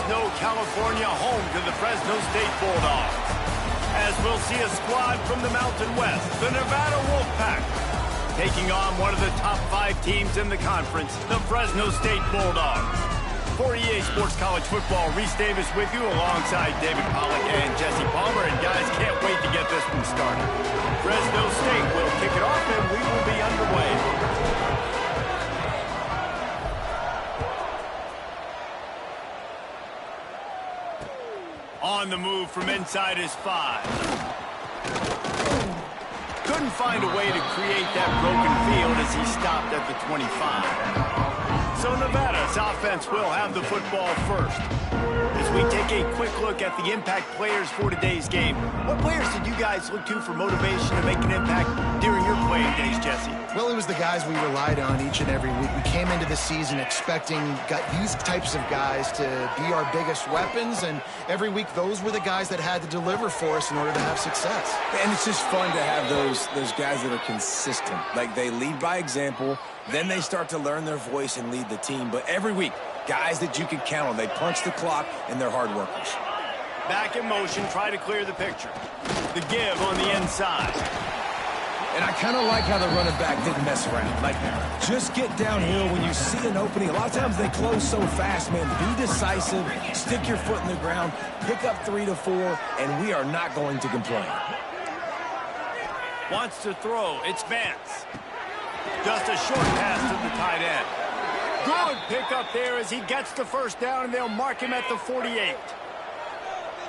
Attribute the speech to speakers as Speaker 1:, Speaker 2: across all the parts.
Speaker 1: Fresno, California, home to the Fresno State Bulldogs. As we'll see a squad from the Mountain West, the Nevada Wolfpack, taking on one of the top 5 teams in the conference, the Fresno State Bulldogs. For EA Sports College Football, Reese Davis with you alongside David Pollack and Jesse Palmer. And guys, can't wait to get this one started. Fresno State will kick it off and we will be underway. On the move from inside his 5. Couldn't find a way to create that broken field as he stopped at the 25. So Nevada's offense will have the football first. As we take a quick look at the impact players for today's game, what players did you guys look to for motivation to make an impact during your playing days, Jesse?
Speaker 2: Well, it was the guys we relied on each and every week. We came into the season expecting these types of guys to be our biggest weapons, and every week those were the guys that had to deliver for us in order to have success.
Speaker 3: And it's just fun to have those guys that are consistent. Like, they lead by example, then they start to learn their voice and lead the team. But every week, guys that you can count on. They punch the clock, and they're hard workers.
Speaker 1: Back in motion, try to clear the picture. The give on the inside.
Speaker 3: And I kind of like how the running back didn't mess around. Like, just get downhill when you see an opening. A lot of times they close so fast, man. Be decisive, stick your foot in the ground, pick up 3 to 4, and we are not going to complain.
Speaker 1: Wants to throw. It's Vance. Just a short pass to the tight end. Good pickup there as he gets the first down, and they'll mark him at the 48.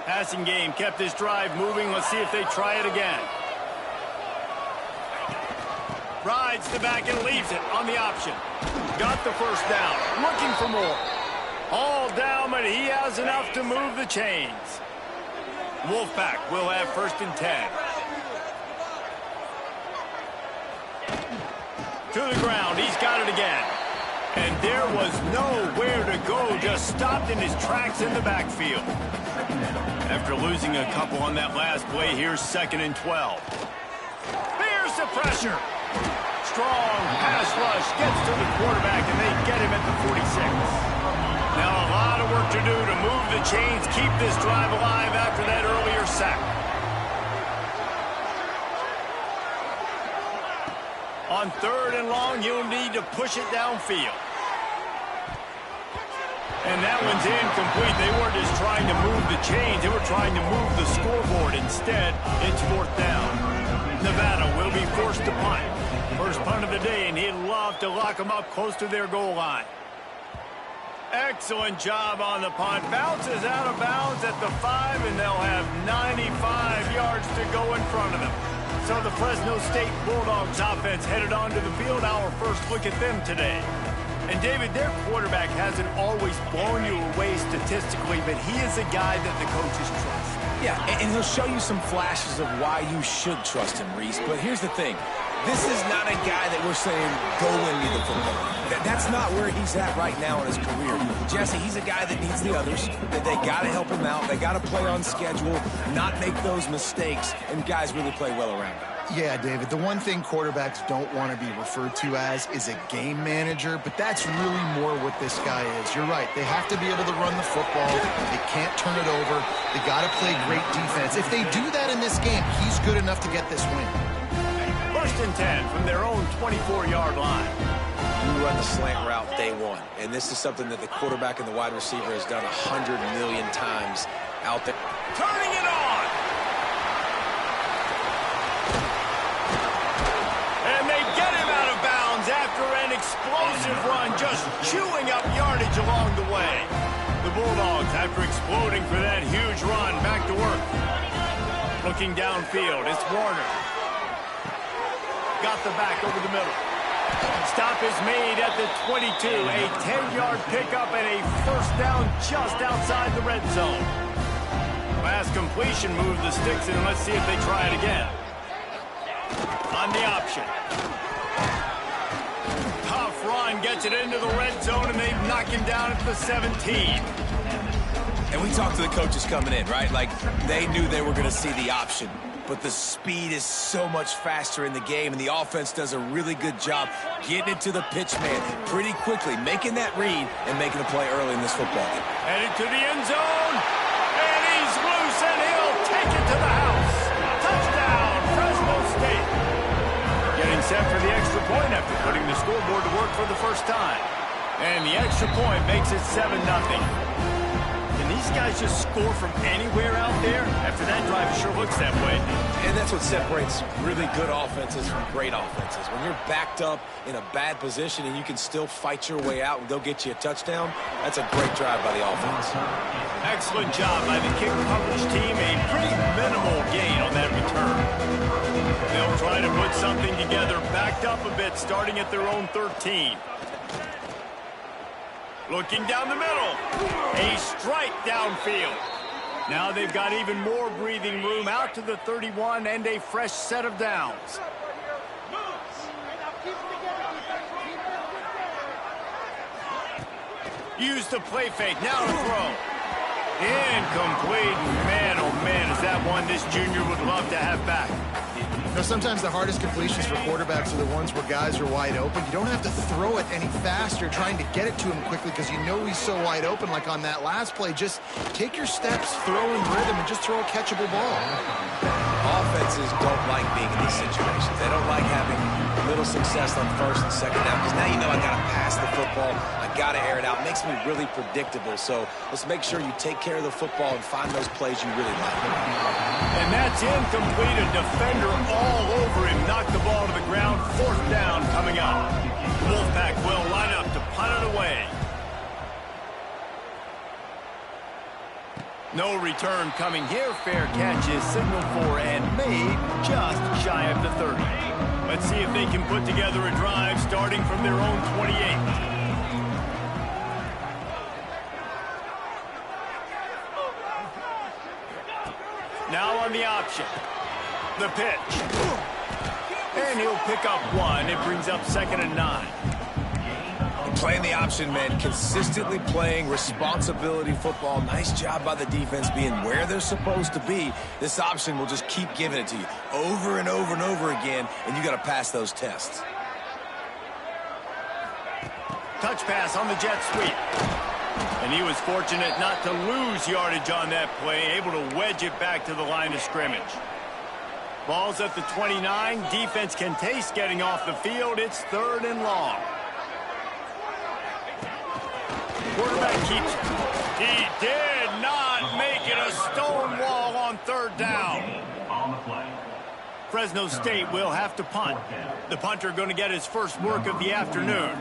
Speaker 1: Passing game kept this drive moving. Let's see if they try it again. Rides the back and leaves it on the option. Got the first down. Looking for more. All down, but he has enough to move the chains. Wolfpack will have 1st and 10. To the ground. He's got it again. And there was nowhere to go. Just stopped in his tracks in the backfield. After losing a couple on that last play, here's 2nd and 12. Here's the pressure. Strong pass rush gets to the quarterback, and they get him at the 46. Now a lot of work to do to move the chains, keep this drive alive after that earlier sack. On 3rd and long, you'll need to push it downfield. And that one's incomplete. They weren't just trying to move the chains. They were trying to move the scoreboard. Instead, it's 4th down. Nevada will be forced to punt. First punt of the day, and he'd love to lock them up close to their goal line. Excellent job on the punt. Bounces out of bounds at the 5, and they'll have 95 yards to go in front of them. So the Fresno State Bulldogs offense headed onto the field. Our first look at them today. And David, their quarterback hasn't always blown you away statistically, but he is a guy that the coaches trust.
Speaker 3: Yeah, and he'll show you some flashes of why you should trust him, Reese. But here's the thing. This is not a guy that we're saying, go win me the football. That's not where he's at right now in his career. Jesse, he's a guy that needs the others. That they got to help him out. They got to play on schedule, not make those mistakes, and guys really play well around him.
Speaker 2: Yeah, David, the one thing quarterbacks don't want to be referred to as is a game manager, but that's really more what this guy is. You're right. They have to be able to run the football. They can't turn it over. They got to play great defense. If they do that in this game, he's good enough to get this win.
Speaker 1: 1st and 10 from their own 24-yard line.
Speaker 3: You run the slant route day 1, and this is something that the quarterback and the wide receiver has done 100 million times out there.
Speaker 1: Turning it on! And they get him out of bounds after an explosive run, just chewing up yardage along the way. The Bulldogs, after exploding for that huge run, back to work. Looking downfield, it's Warner. Got the back over the middle. Stop is made at the 22. A 10-yard pickup and a 1st down just outside the red zone. Last completion moved the sticks in. Let's see if they try it again. On the option. Tough run gets it into the red zone, and they knock him down at the 17.
Speaker 3: And we talked to the coaches coming in, right? Like, they knew they were going to see the option. but the speed is so much faster in the game, and the offense does a really good job getting it to the pitch man pretty quickly, making that read and making a play early in this football game.
Speaker 1: Headed to the end zone, and he's loose, and he'll take it to the house. Touchdown, Fresno State. Getting set for the extra point after putting the scoreboard to work for the first time. And the extra point makes it 7-0. Can these guys just score from anywhere out there? After that drive, it sure looks that way.
Speaker 3: And that's what separates really good offenses from great offenses. When you're backed up in a bad position and you can still fight your way out and go get you a touchdown, that's a great drive by the offense.
Speaker 1: Excellent job by the kick coverage team. A pretty minimal gain on that return. They'll try to put something together, backed up a bit, starting at their own 13. Looking down the middle. A strike downfield. Now they've got even more breathing room out to the 31 and a fresh set of downs. Use the play fake. Now to throw. Incomplete. Man, oh man, is that one this junior would love to have back.
Speaker 2: You know, sometimes the hardest completions for quarterbacks are the ones where guys are wide open. You don't have to throw it any faster trying to get it to him quickly because you know he's so wide open, like on that last play. Just take your steps, throw in rhythm, and just throw a catchable ball.
Speaker 3: Offenses don't like being in these situations. They don't like having little success on first and second down because now you know I got to pass the football. I got to air it out. It makes me really predictable. So let's make sure you take care of the football and find those plays you really like.
Speaker 1: And that's incomplete. A defender all over him. Knocked the ball to the ground. 4th down coming up. Wolfpack will line up to punt it away. No return coming here. Fair catch is signaled for and made just shy of the 30. Let's see if they can put together a drive starting from their own 28. Now on the option. The pitch. And he'll pick up one. It brings up 2nd and 9.
Speaker 3: Playing the option, man, consistently playing responsibility football. Nice job by the defense being where they're supposed to be. This option will just keep giving it to you over and over and over again, and you got to pass those tests.
Speaker 1: Touch pass on the jet sweep. And he was fortunate not to lose yardage on that play, able to wedge it back to the line of scrimmage. Ball's at the 29. Defense can taste getting off the field. It's 3rd and long. Quarterback keeps it. He did not make it a stone wall on 3rd down. Fresno State will have to punt. The punter going to get his first work of the afternoon.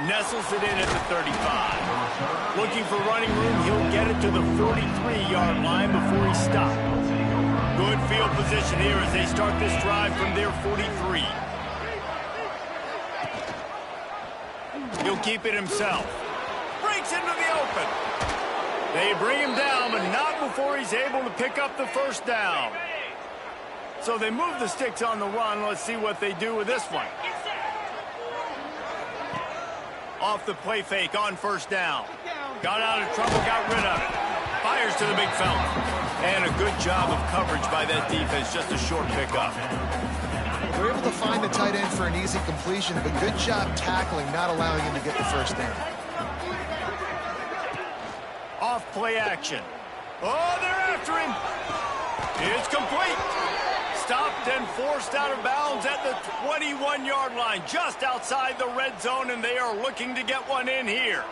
Speaker 1: Nestles it in at the 35. Looking for running room, he'll get it to the 43-yard line before he stops. Good field position here as they start this drive from their 43. He'll keep it himself. Breaks into the open. They bring him down, but not before he's able to pick up the 1st down. So they move the sticks on the run. Let's see what they do with this one. Off the play fake on 1st down. Got out of trouble, got rid of it. Fires to the big fella. And a good job of coverage by that defense. Just a short pickup.
Speaker 2: They're able to find the tight end for an easy completion, but good job tackling, not allowing him to get the 1st down.
Speaker 1: Off play action. Oh, they're after him. It's complete. Stopped and forced out of bounds at the 21-yard line, just outside the red zone, and they are looking to get one in here.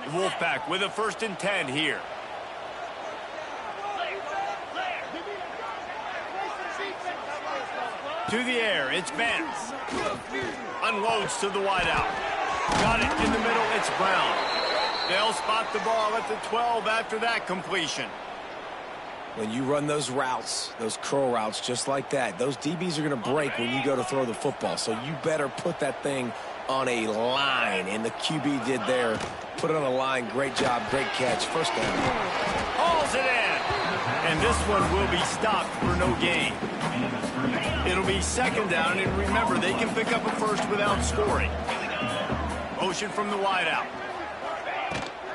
Speaker 1: Wolfpack with a 1st and 10 here. To the air, it's Vance. Unloads to the wideout. Got it in the middle, it's Brown. They'll spot the ball at the 12 after that completion.
Speaker 3: When you run those routes, those curl routes just like that, those DBs are going to break when you go to throw the football. So you better put that thing on a line, and the QB did there. Put it on a line. Great job, great catch. 1st down.
Speaker 1: Hauls it in. And this one will be stopped for no gain. It'll be second down, and remember, they can pick up a first without scoring. Motion from the wideout.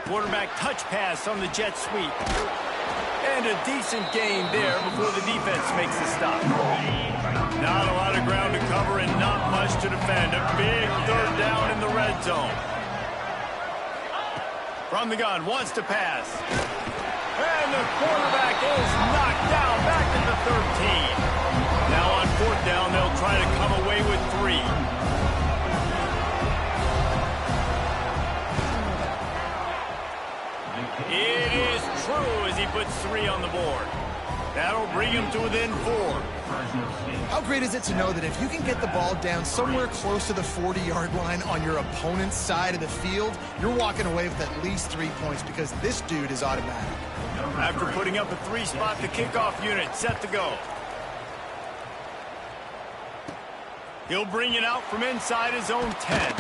Speaker 1: Quarterback touch pass on the jet sweep. And a decent gain there before the defense makes the stop. Not a lot of ground to cover and not much to defend. A big third down in the red zone. From the gun, wants to pass. And the quarterback is knocked down back at the 13. Now on fourth down, they'll try to come away with 3. It is true as he puts 3 on the board. That'll bring him to within 4.
Speaker 2: How great is it to know that if you can get the ball down somewhere close to the 40-yard line on your opponent's side of the field, you're walking away with at least 3 points because this dude is automatic.
Speaker 1: After putting up a 3-spot, the kickoff unit set to go. He'll bring it out from inside his own 10.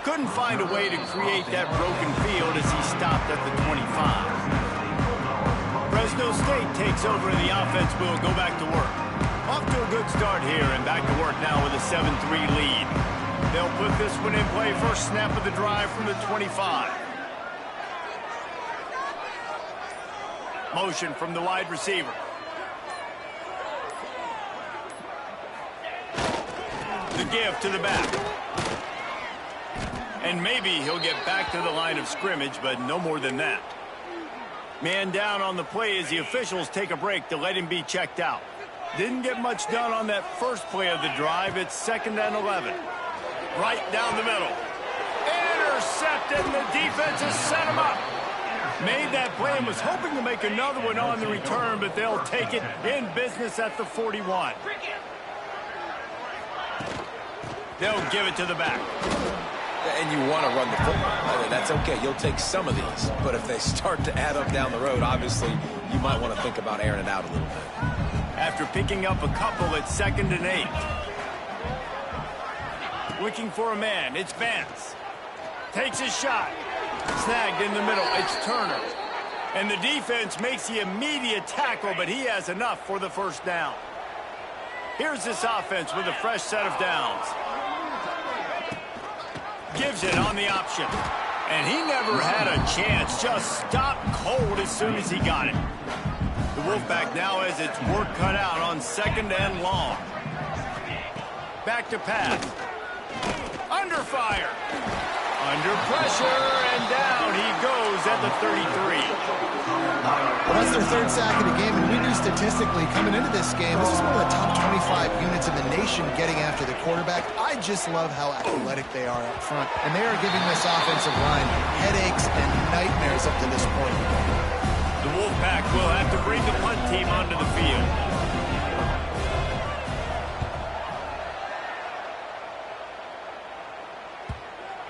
Speaker 1: Couldn't find a way to create that broken field as he stopped at the 25. Fresno State takes over and the offense will go back to work. Off to a good start here and back to work now with a 7-3 lead. They'll put this one in play first snap of the drive from the 25. Motion from the wide receiver. The give to the back. And maybe he'll get back to the line of scrimmage, but no more than that. Man down on the play as the officials take a break to let him be checked out. Didn't get much done on that first play of the drive. It's 2nd and 11. Right down the middle. Intercepted, and the defense has set him up. Made that play and was hoping to make another one on the return, but they'll take it in business at the 41. They'll give it to the back.
Speaker 3: And you want to run the football. That's okay. You'll take some of these. But if they start to add up down the road, obviously, you might want to think about airing it out a little bit.
Speaker 1: After picking up a couple, it's 2nd and 8. Looking for a man. It's Vance. Takes his shot. Snagged in the middle. It's Turner. And the defense makes the immediate tackle, but he has enough for the first down. Here's this offense with a fresh set of downs. Gives it on the option. And he never had a chance. Just stopped cold as soon as he got it. The Wolfpack now has its work cut out on 2nd and long. Back to pass. Under fire. Under pressure, and down he goes at the 33.
Speaker 2: Well, that's their 3rd sack of the game, and we knew statistically coming into this game, this is one of the top 25 units in the nation getting after the quarterback. I just love how athletic they are up front, and they are giving this offensive line headaches and nightmares up to this point.
Speaker 1: The Wolfpack will have to bring the punt team onto the field.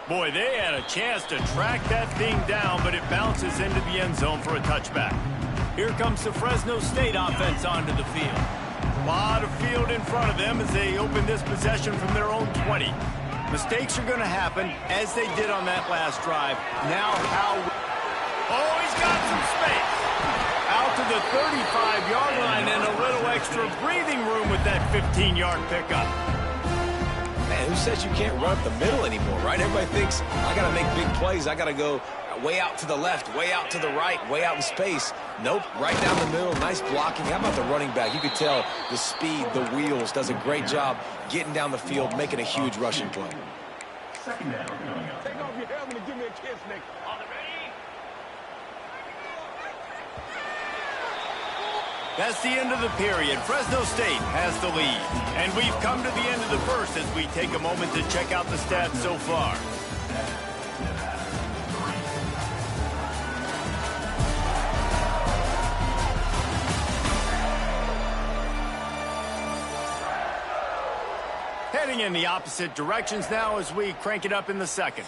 Speaker 1: Boy, they had a chance to track that thing down, but it bounces into the end zone for a touchback. Here comes the Fresno State offense onto the field. A lot of field in front of them as they open this possession from their own 20. Mistakes are going to happen, as they did on that last drive. Now how... Oh, he's got some space. Out to the 35-yard line and a little extra breathing room with that 15-yard pickup.
Speaker 3: Man, who says you can't run up the middle anymore, right? Everybody thinks, I got to make big plays. I got to go way out to the left, way out to the right, way out in space. Nope, right down the middle, nice blocking. How about the running back? You could tell the speed, the wheels, does a great job getting down the field, making a huge rushing play.
Speaker 4: Take off your helmet and give me a kiss, Nick. On the ready?
Speaker 1: That's the end of the period. Fresno State has the lead. And we've come to the end of the first as we take a moment to check out the stats so far. Heading in the opposite directions now as we crank it up in the second.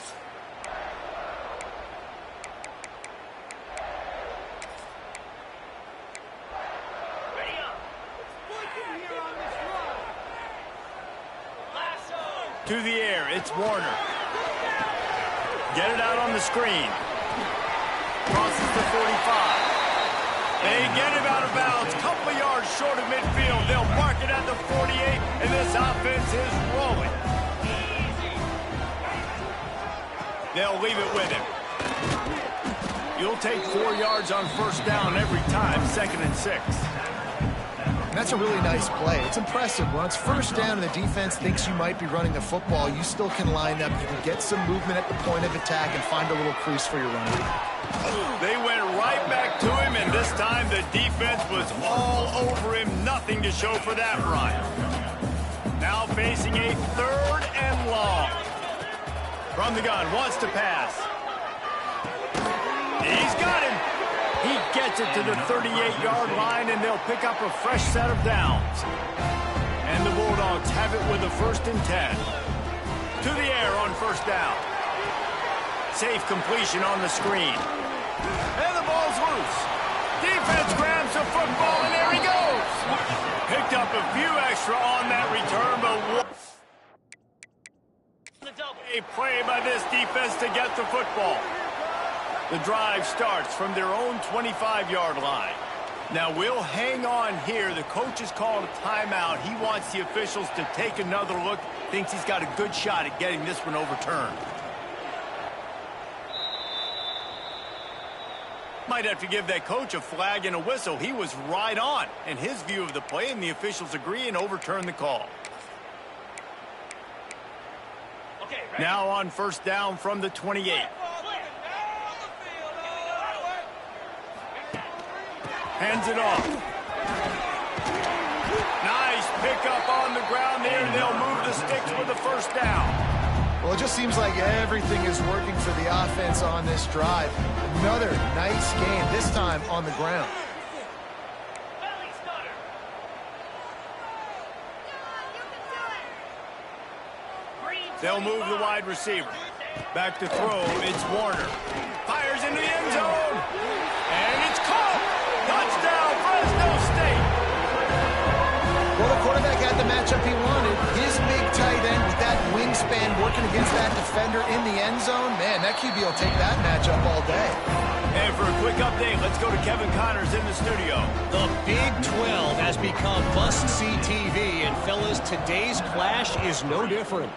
Speaker 1: To the air, it's Warner. Get it out on the screen. Crosses the 45. They get him out of bounds. Couple yards short of midfield. They'll mark it at the 40. offense is rolling. They'll leave it with him. You'll take 4 yards on first down every time, 2nd and 6.
Speaker 2: That's a really nice play. It's impressive. When it's first down and the defense thinks you might be running the football, you still can line up. You can get some movement at the point of attack and find a little crease for your running.
Speaker 1: They went right back to him, and this time the defense was all over him. Nothing to show for that run. Now facing a 3rd and long. From the gun, wants to pass. He's got him. He gets it to the 38-yard line, and they'll pick up a fresh set of downs. And the Bulldogs have it with a 1st and 10. To the air on first down. Safe completion on the screen. And the ball's loose. Defense grabs the football, and there he goes. Picked up a few extra on that return, but a play by this defense to get the football. The drive starts from their own 25-yard line. Now we'll hang on here. The coach has called a timeout. He wants the officials to take another look. Thinks he's got a good shot at getting this one overturned. Might have to give that coach a flag and a whistle. He was right on in his view of the play, and the officials agree and overturn the call. Now on first down from the 28. Hands it off. Nice pickup on the ground there. They'll move the sticks with the first down.
Speaker 2: Well, it just seems like everything is working for the offense on this drive. Another nice game, this time on the ground.
Speaker 1: They'll move the wide receiver. Back to throw, it's Warner. Fires into the end zone. And it's caught. Touchdown, Fresno State.
Speaker 2: Well, the quarterback had the matchup he wanted. His big tight end with that wingspan working against that defender in the end zone. Man, that QB will take that matchup all day.
Speaker 1: And for a quick update, let's go to Kevin Connors in the studio.
Speaker 5: The Big 12 has become must-see TV, and fellas, today's clash is no different.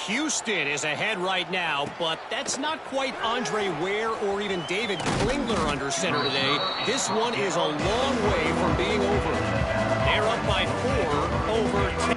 Speaker 5: Houston is ahead right now, but that's not quite Andre Ware or even David Klingler under center today. This one is a long way from being over. They're up by 4 over 10.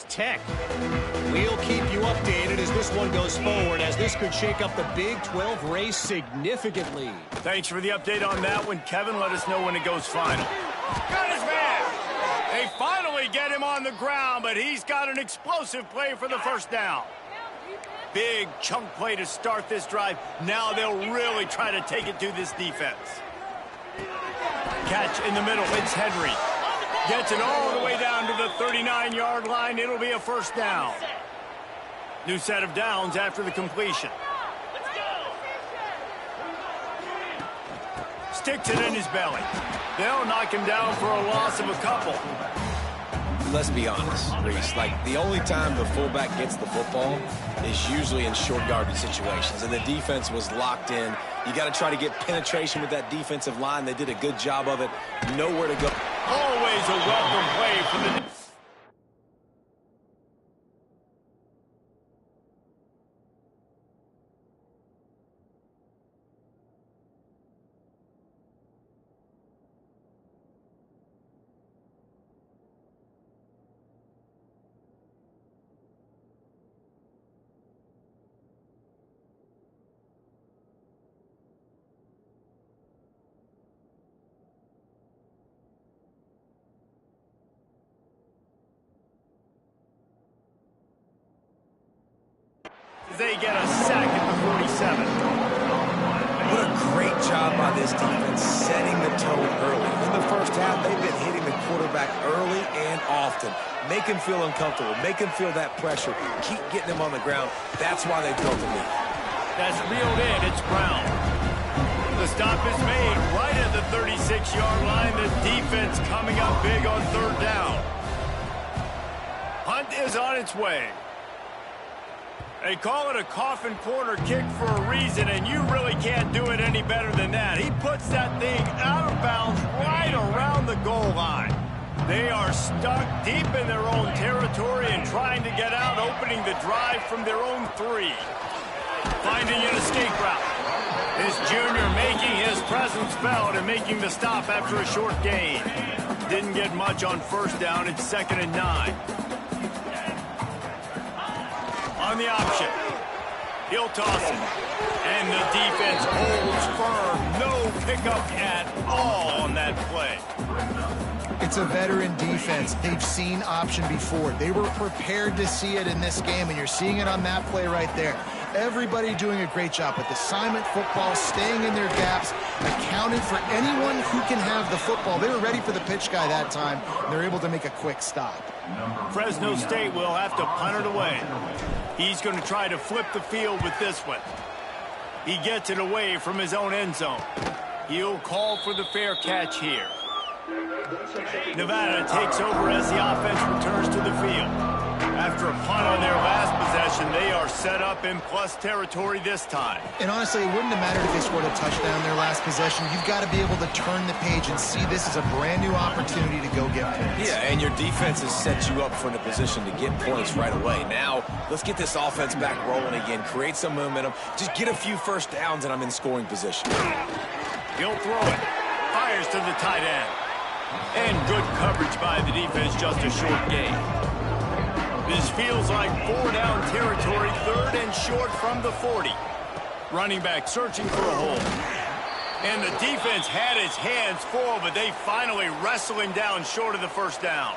Speaker 5: It's Tech. We'll keep you updated as this one goes forward, as this could shake up the Big 12 race significantly.
Speaker 1: Thanks for the update on that one, Kevin. Let us know when it goes final. Got his man! They finally get him on the ground, but he's got an explosive play for the first down. Big chunk play to start this drive. Now they'll really try to take it to this defense. Catch in the middle. It's Henry. Gets it all the way down to the 39-yard line. It'll be a first down. New set of downs after the completion. Sticks it in his belly. They'll knock him down for a loss of a couple.
Speaker 3: Let's be honest, Reese. Like, the only time the fullback gets the football is usually in short yardage situations, and the defense was locked in. You got to try to get penetration with that defensive line. They did a good job of it. Nowhere to go.
Speaker 1: Always a welcome play for the... They get a sack at the 47.
Speaker 3: What a great job by this defense setting the tone early. In the first half, they've been hitting the quarterback early and often. Make him feel uncomfortable. Make him feel that pressure. Keep getting him on the ground. That's why they built the lead.
Speaker 1: That's reeled in. It's Brown. The stop is made right at the 36-yard line. The defense coming up big on third down. Hunt is on its way. They call it a coffin corner kick for a reason, and you really can't do it any better than that. He puts that thing out of bounds right around the goal line. They are stuck deep in their own territory and trying to get out, opening the drive from their own 3. Finding an escape route. This junior making his presence felt and making the stop after a short gain. Didn't get much on first down. It's 2nd and 9. On the option. He'll toss it. And the defense holds firm. No pickup at all on that play.
Speaker 2: It's a veteran defense. They've seen option before. They were prepared to see it in this game, and you're seeing it on that play right there. Everybody doing a great job with assignment football, staying in their gaps, accounting for anyone who can have the football. They were ready for the pitch guy that time, and they're able to make a quick stop.
Speaker 1: Fresno State will have to punt it away. He's going to try to flip the field with this one. He gets it away from his own end zone. He'll call for the fair catch here. Nevada takes over as the offense returns to the field. After a punt on their last possession, they are set up in plus territory this time.
Speaker 2: And honestly, it wouldn't have mattered if they scored a touchdown their last possession. You've got to be able to turn the page and see this as a brand new opportunity to go get points.
Speaker 3: Yeah, and your defense has set you up for in a position to get points right away. Now, let's get this offense back rolling again, create some momentum, just get a few first downs, and I'm in scoring position.
Speaker 1: He'll throw it. Fires to the tight end. And good coverage by the defense, just a short gain. This feels like 4-down territory, 3rd and short from the 40. Running back searching for a hole. And the defense had his hands full, but they finally wrestle him down short of the first down.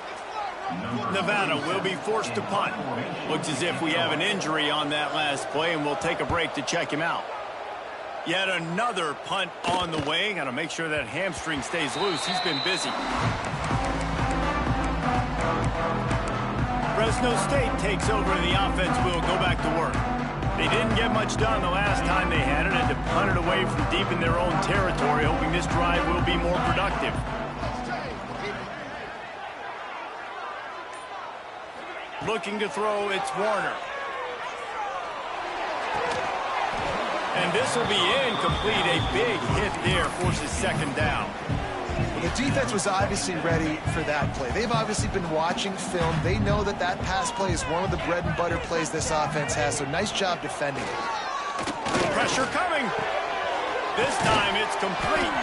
Speaker 1: Nevada will be forced to punt. Looks as if we have an injury on that last play, and we'll take a break to check him out. Yet another punt on the way. Got to make sure that hamstring stays loose. He's been busy. Fresno State takes over, and the offense will go back to work. They didn't get much done the last time they had it, and to punt it away from deep in their own territory, hoping this drive will be more productive. Looking to throw, it's Warner. And this will be incomplete. A big hit there forces 2nd down.
Speaker 2: Well, the defense was obviously ready for that play. They've obviously been watching film. They know that that pass play is one of the bread and butter plays this offense has, so nice job defending it.
Speaker 1: Pressure coming. This time it's complete.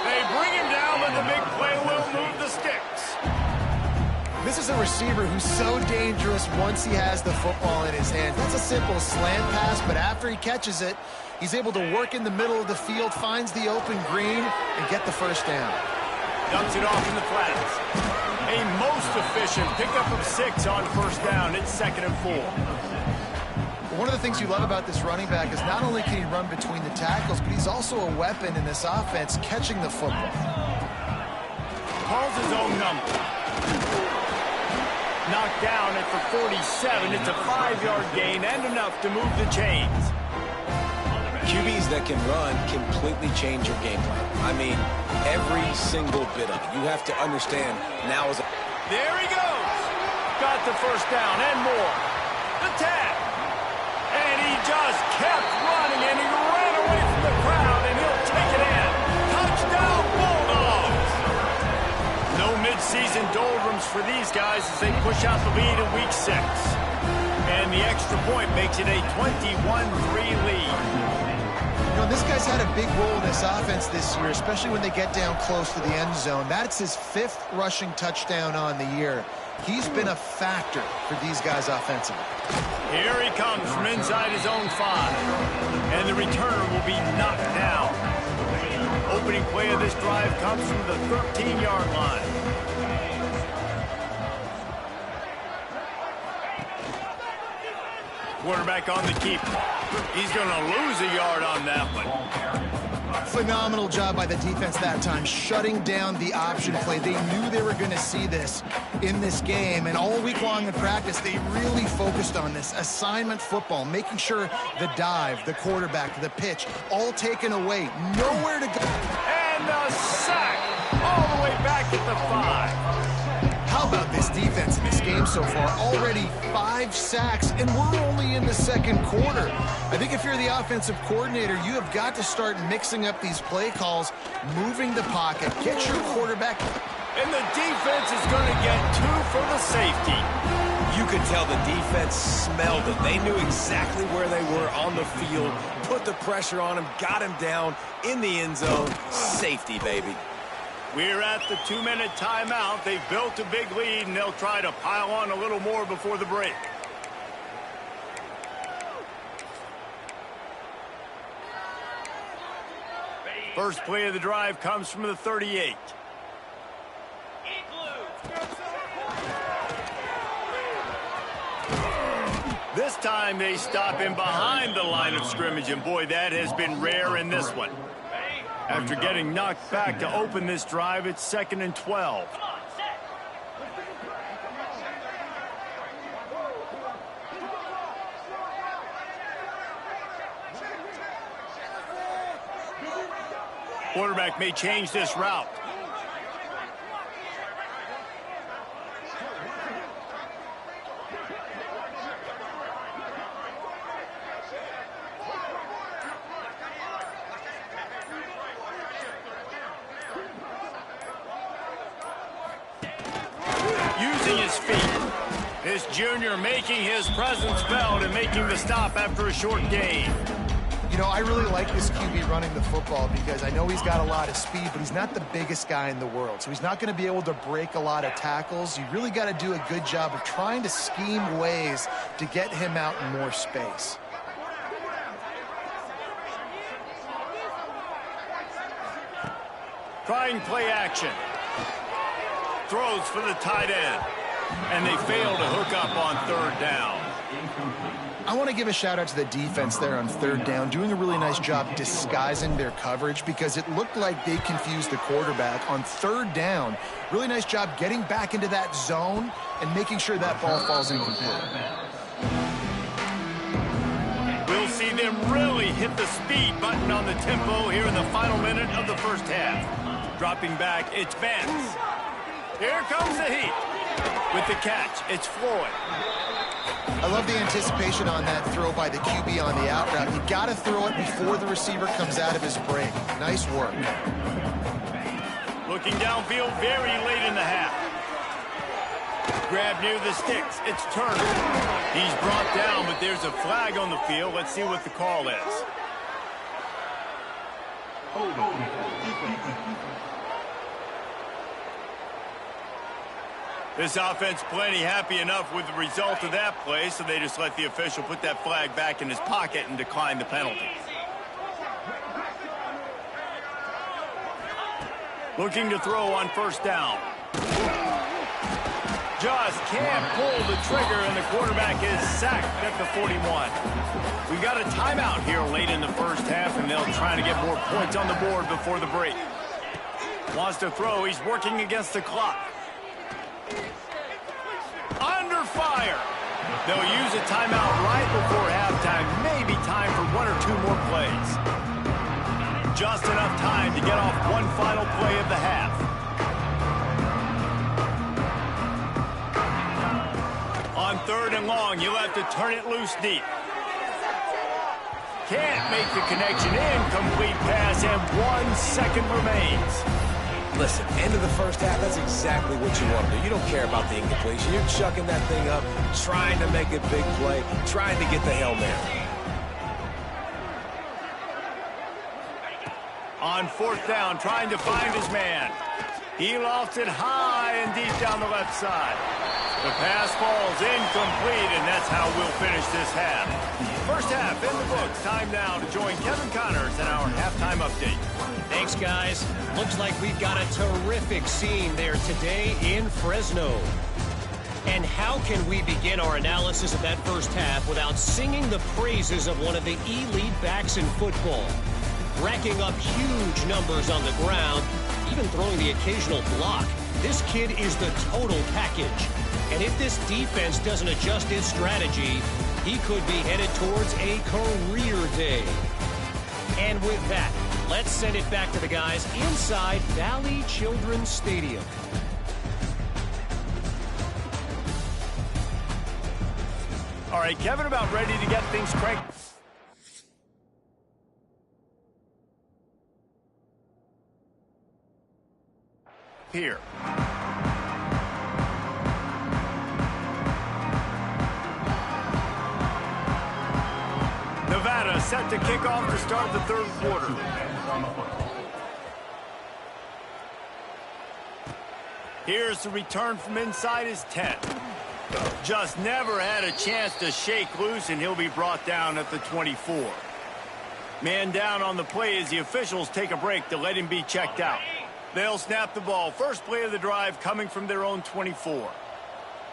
Speaker 1: They bring him down, but the big play will move the sticks.
Speaker 2: This is a receiver who's so dangerous once he has the football in his hands. That's a simple slant pass, but after he catches it, he's able to work in the middle of the field, finds the open green, and get the first down.
Speaker 1: Dumps it off in the flats. A most efficient pickup of 6 on first down. It's 2nd and 4.
Speaker 2: One of the things you love about this running back is not only can he run between the tackles, but he's also a weapon in this offense catching the football.
Speaker 1: Calls his own number. Knocked down at the 47. It's a 5-yard gain and enough to move the chains.
Speaker 3: QBs that can run completely change your game plan. I mean, every single bit of it. You have to understand now is a...
Speaker 1: There he goes. Got the first down and more. The tag. And he just kept running, and he ran away from the crowd, and he'll take it in. Touchdown, Bulldogs. No midseason doldrums for these guys as they push out the lead in Week 6. And the extra point makes it a 21-3 lead.
Speaker 2: You know, this guy's had a big role in this offense this year, especially when they get down close to the end zone. That's his 5th rushing touchdown on the year. He's been a factor for these guys offensively.
Speaker 1: Here he comes from inside his own 5. And the returner will be knocked down. Opening play of this drive comes from the 13-yard line. Quarterback on the keeper. He's going to lose a yard on that one.
Speaker 2: Phenomenal job by the defense that time, shutting down the option play. They knew they were going to see this in this game, and all week long in practice, they really focused on this assignment football, making sure the dive, the quarterback, the pitch, all taken away, nowhere to go.
Speaker 1: And the sack all the way back at the 5.
Speaker 2: How about this defense in this game so far? Already 5 sacks, and we're only in the 2nd quarter. I think if you're the offensive coordinator, you have got to start mixing up these play calls, moving the pocket, get your quarterback.
Speaker 1: And the defense is going to get 2 for the safety.
Speaker 3: You could tell the defense smelled it. They knew exactly where they were on the field, put the pressure on him, got him down in the end zone. Safety, baby.
Speaker 1: We're at the 2-minute timeout. They've built a big lead, and they'll try to pile on a little more before the break. First play of the drive comes from the 38. This time they stop him behind the line of scrimmage, and boy, that has been rare in this one. After getting knocked back to open this drive, it's 2nd and 12. Quarterback may change this route. Using his feet. This junior making his presence felt and making the stop after a short gain.
Speaker 2: You know, I really like this QB running the football because I know he's got a lot of speed, but he's not the biggest guy in the world. So he's not going to be able to break a lot of tackles. You really got to do a good job of trying to scheme ways to get him out in more space.
Speaker 1: Trying play action. Throws for the tight end. And they fail to hook up on 3rd down.
Speaker 2: I want to give a shout out to the defense there on 3rd down, doing a really nice job disguising their coverage because it looked like they confused the quarterback on 3rd down. Really nice job getting back into that zone and making sure that ball falls incomplete.
Speaker 1: We'll see them really hit the speed button on the tempo here in the final minute of the first half. Dropping back, it's Vance. Here comes the heat. With the catch, it's Floyd.
Speaker 2: I love the anticipation on that throw by the QB on the out route. You got to throw it before the receiver comes out of his break. Nice work.
Speaker 1: Looking downfield very late in the half. Grab near the sticks. It's Turner. He's brought down, but there's a flag on the field. Let's see what the call is. This offense plenty happy enough with the result of that play, so they just let the official put that flag back in his pocket and decline the penalty. Looking to throw on first down. Just can't pull the trigger, and the quarterback is sacked at the 41. We've got a timeout here late in the first half, and they'll try to get more points on the board before the break. Wants to throw. He's working against the clock. Under fire. They'll use a timeout right before halftime. Maybe time for one or two more plays. Just enough time to get off one final play of the half. On 3rd and long, you'll have to turn it loose deep. Can't make the connection. Incomplete pass, and 1 second remains.
Speaker 3: Listen, end of the first half, that's exactly what you want to do. You don't care about the incompletion. You're chucking that thing up, trying to make a big play, trying to get the Hail Mary.
Speaker 1: On 4th down, trying to find his man. He lofts it high and deep down the left side. The pass falls incomplete, and that's how we'll finish this half. First half in the books. Time now to join Kevin Connors in our halftime update.
Speaker 5: Thanks, guys. Looks like we've got a terrific scene there today in Fresno. And how can we begin our analysis of that first half without singing the praises of one of the elite backs in football? Racking up huge numbers on the ground, even throwing the occasional block. This kid is the total package. And if this defense doesn't adjust its strategy, he could be headed towards a career day. And with that, let's send it back to the guys inside Valley Children's Stadium.
Speaker 1: All right, Kevin, about ready to get things cranked. Here. Nevada set to kick off to start the 3rd quarter. Here's the return from inside his 10. Just never had a chance to shake loose, and he'll be brought down at the 24. Man down on the play as the officials take a break to let him be checked out. They'll snap the ball. First play of the drive coming from their own 24.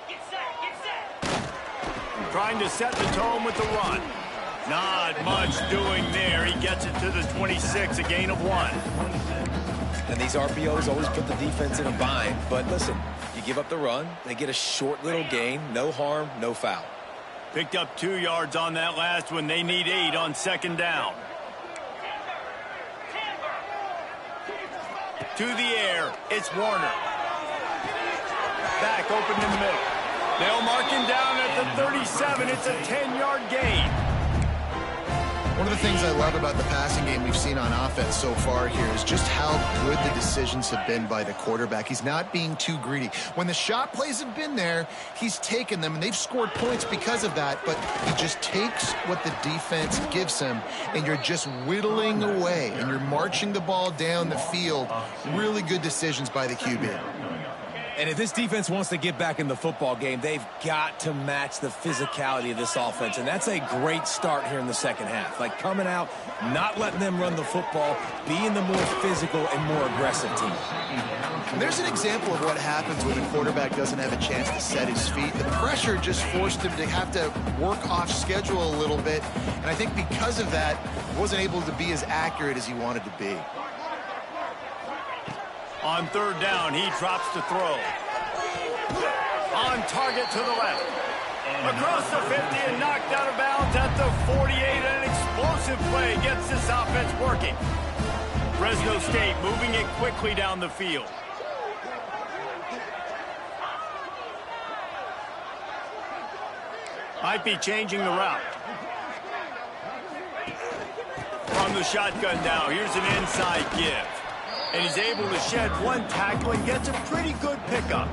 Speaker 4: Get set.
Speaker 1: Trying to set the tone with the run. Not much doing there. He gets it to the 26, a gain of 1.
Speaker 3: And these RPOs always put the defense in a bind. But listen, you give up the run, they get a short little gain. No harm, no foul.
Speaker 1: Picked up 2 yards on that last one. They need 8 on 2nd down. To the air, it's Warner. Back open in the middle. They'll mark him down at the 37. It's a 10-yard gain.
Speaker 2: One of the things I love about the passing game we've seen on offense so far here is just how good the decisions have been by the quarterback. He's not being too greedy. When the shot plays have been there, he's taken them, and they've scored points because of that, but he just takes what the defense gives him, and you're just whittling away, and you're marching the ball down the field. Really good decisions by the QB.
Speaker 3: And if this defense wants to get back in the football game, they've got to match the physicality of this offense. And that's a great start here in the second half. Like coming out, not letting them run the football, being the more physical and more aggressive team.
Speaker 2: And there's an example of what happens when a quarterback doesn't have a chance to set his feet. The pressure just forced him to have to work off schedule a little bit. And I think because of that, wasn't able to be as accurate as he wanted to be.
Speaker 1: On 3rd down, he drops to throw. On target to the left. Across the 50 and knocked out of bounds at the 48. An explosive play gets this offense working. Fresno State moving it quickly down the field. Might be changing the route. From the shotgun now, here's an inside give. And he's able to shed 1 tackle and gets a pretty good pickup.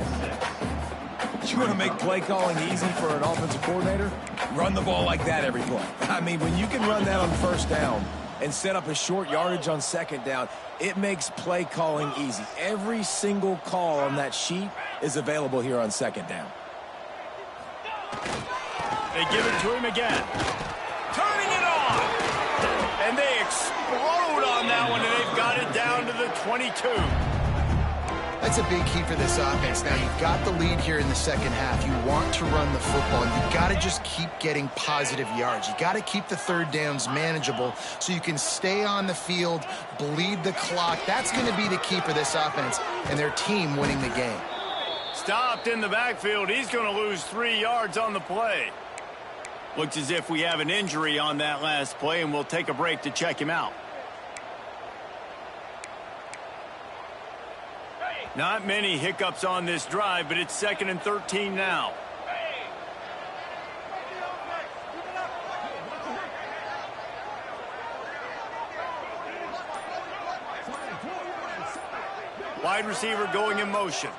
Speaker 3: You want to make play calling easy for an offensive coordinator? Run the ball like that every play. I mean, when you can run that on 1st down and set up a short yardage on 2nd down, it makes play calling easy. Every single call on that sheet is available here on second down.
Speaker 1: They give it to him again. Turning it on. And they explode on that one, and they've got it down to the 22.
Speaker 2: That's a big key for this offense. Now, you've got the lead here in the second half. You want to run the football. You've got to just keep getting positive yards. You got to keep the third downs manageable so you can stay on the field, bleed the clock. That's going to be the key for this offense and their team winning the game.
Speaker 1: Stopped in the backfield. He's going to lose 3 yards on the play. Looks as if we have an injury on that last play, and we'll take a break to check him out. Not many hiccups on this drive, but it's 2nd and 13 now. Wide receiver going in motion.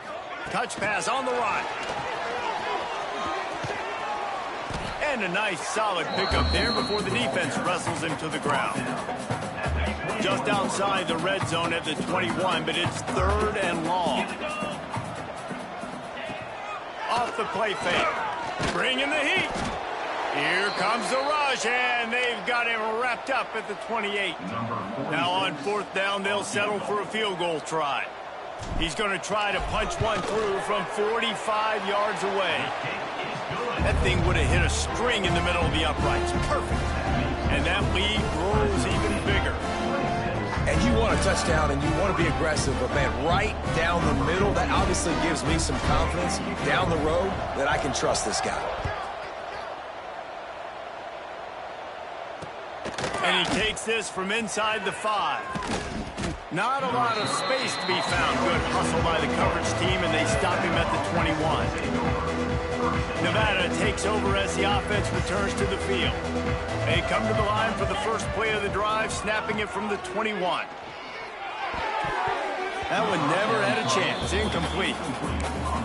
Speaker 1: Touch pass on the right. And a nice solid pickup there before the defense wrestles him to the ground. Just outside the red zone at the 21, but it's 3rd and long. Off the play fake. Bringing the heat. Here comes the rush, and they've got him wrapped up at the 28. Now on 4th down, they'll settle for a field goal try. He's going to try to punch one through from 45 yards away. That thing would have hit a string in the middle of the uprights. Perfect. And that lead grows even bigger.
Speaker 3: And you want a touchdown and you want to be aggressive, but man, right down the middle, that obviously gives me some confidence down the road that I can trust this guy.
Speaker 1: And he takes this from inside the 5. Not a lot of space to be found. Good hustle by the coverage team, and they stop him at the 21. Nevada takes over as the offense returns to the field. They come to the line for the first play of the drive, snapping it from the 21. That one never had a chance. Incomplete.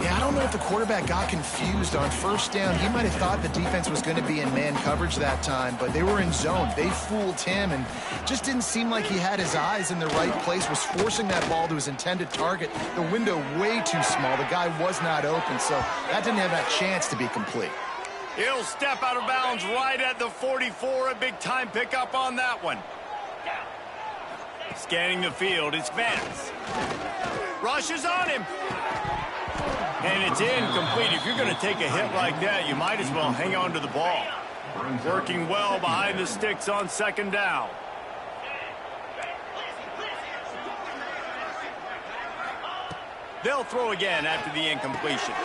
Speaker 2: Yeah, I don't know if the quarterback got confused on 1st down. He might have thought the defense was going to be in man coverage that time, but they were in zone. They fooled him and just didn't seem like he had his eyes in the right place, was forcing that ball to his intended target. The window way too small. The guy was not open, so that didn't have that chance to be complete.
Speaker 1: He'll step out of bounds right at the 44. A big-time pickup on that one. Scanning the field, it's Vance. Rushes on him. And it's incomplete. If you're going to take a hit like that, you might as well hang on to the ball. Working well behind the sticks on 2nd down. They'll throw again after the incompletion.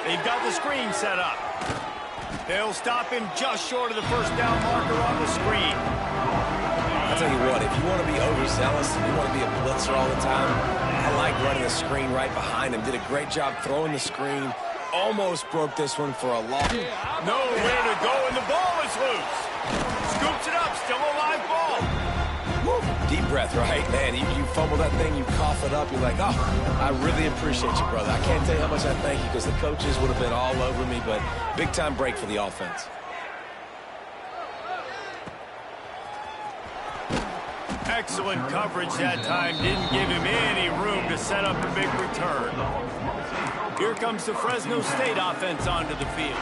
Speaker 1: They've got the screen set up. They'll stop him just short of the 1st down marker on the screen.
Speaker 3: I'll tell you what, if you want to be overzealous and you want to be a blitzer all the time, I like running the screen right behind him. Did a great job throwing the screen. Almost broke this one for a loss.
Speaker 1: Nowhere to go, and the ball is loose. Scoops it up, still a live ball.
Speaker 3: Woo. Deep breath, right? Man, you fumble that thing, you cough it up, you're like, oh, I really appreciate you, brother. I can't tell you how much I thank you because the coaches would have been all over me, but big-time break for the offense.
Speaker 1: Excellent coverage that time. Didn't give him any room to set up a big return. Here comes the Fresno State offense onto the field.